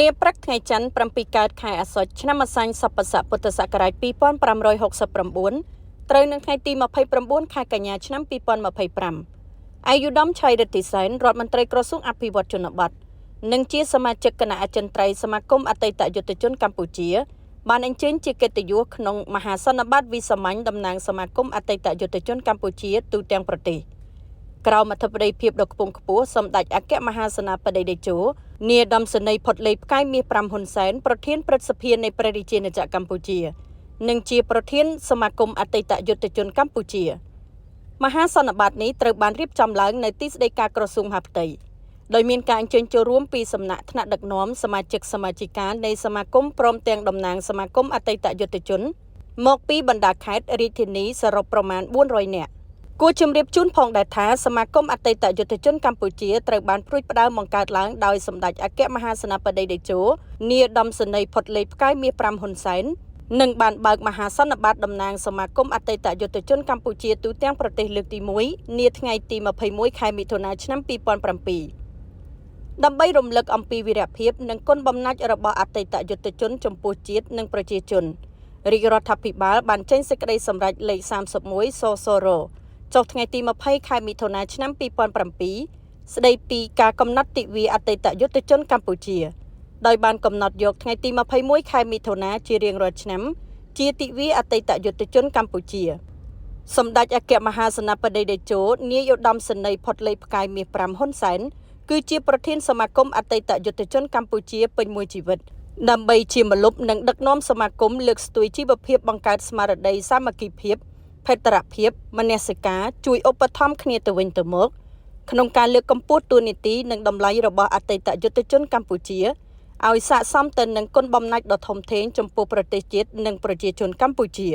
នាព្រឹកថ្ងៃច័ន្ទ7កើតខែអាសត់ឆ្នាំម្សាញ់សប្បុរសពុទ្ធសករាជ2569ត្រូវនឹងថ្ងៃទី29ខែកញ្ញាឆ្នាំ2025អាយុដំឆៃរិទ្ធិសែនរដ្ឋមន្ត្រីក្រសួងអភិវឌ្ឍជនបទនិងជាសមាជិកគណៈអចិន្ត្រៃយ៍សមាគមអតីតយុទ្ធជនកម្ពុជាបានអញ្ជើញជាកិត្តិយសក្នុងមហាសន្និបាតវិសាមញ្ញតំណាងសមាគមអតីតយុទ្ធជនកម្ពុជាទូទាំងប្រទេសក្រមអធិបតីភាពដ៏ខ្ពង់ខ្ពស់សម្ដេចអគ្គមហាសេនាបតីតេជោនាយឧត្តមសេនីយ៍ផុតលេខផ្កាយមាស5ហ៊ុនសែនប្រធានព្រឹទ្ធសភានៃព្រះរាជាណាចក្រកម្ពុជានិងជាប្រធានសមាគមអតីតយុទ្ធជនកម្ពុជាមហាសន្និបាតនេះត្រូវបានរៀបចំឡើងនៅទីស្តីការក្រសួងមហាផ្ទៃដោយមានការអញ្ជើញចូលរួមពីសំណាក់ថ្នាក់ដឹកនាំសមាជិកសមាជិកានៃសមាគមព្រមទាំងតំណាងសមាគមអតីតយុទ្ធជនមកពីបណ្ដាខេត្តរាជធានីសរុបប្រមាណ400នាក់គួរជម្រាបជូនផងដែរថាសមាគមអតីតយុទ្ធជនកម្ពុជាត្រូវបានព្រួយផ្ដើមបង្កើតឡើងដោយសម្ដេចអគ្គមហាសេនាបតីតេជោនាយឧត្តមសេនីយ៍ផុតលេខផ្កាយមាស5ហ៊ុនសែននិងបានបើកមហាសន្និបាតតំណាងសមាគមអតីតយុទ្ធជនកម្ពុជាទូទាំងប្រទេសលើកទី1នាថ្ងៃទី21ខែមិថុនាឆ្នាំ2007ដើម្បីរំលឹកអំពីវីរភាពនិងគុណបំណាច់របស់អតីតយុទ្ធជនចំពោះជាតិនិងប្រជាជនរាជរដ្ឋាភិបាលបានចេញសេចក្តីសម្រេចលេខ31សសរចុះថ្ងៃទី20ខែមិថុនាឆ្នាំ2007ស្តីពីការកំណត់ទិវាអតីតយុទ្ធជនកម្ពុជាដោយបានកំណត់យកថ្ងៃទី21ខែមិថុនាជារៀងរាល់ឆ្នាំជាទិវាអតីតយុទ្ធជនកម្ពុជាសម្ដេចអគ្គមហាសេនាបតីតេជោនាយឧត្តមសេនីយ៍ផុតលេខផ្កាយមាស5ហ៊ុនសែនគឺជាប្រធានសមាគមអតីតយុទ្ធជនកម្ពុជាពេញមួយជីវិតដើម្បីជាម្លប់និងដឹកនាំសមាគមលើកស្ទួយជីវភាពបង្កើតស្មារតីសាមគ្គីភាពភេទ្រភាពមនសិការជួយឧបត្ថម្ភគ្នាទៅវិញទៅមកក្នុងការលើកកម្ពស់តួនាទីនិងតម្លៃរបស់អតីតយុទ្ធជនកម្ពុជាឲ្យស័ក្តិសមទៅនឹងគុណបំណាច់ដ៏ធំធេងចំពោះប្រទេសជាតិនិងប្រជាជនកម្ពុជា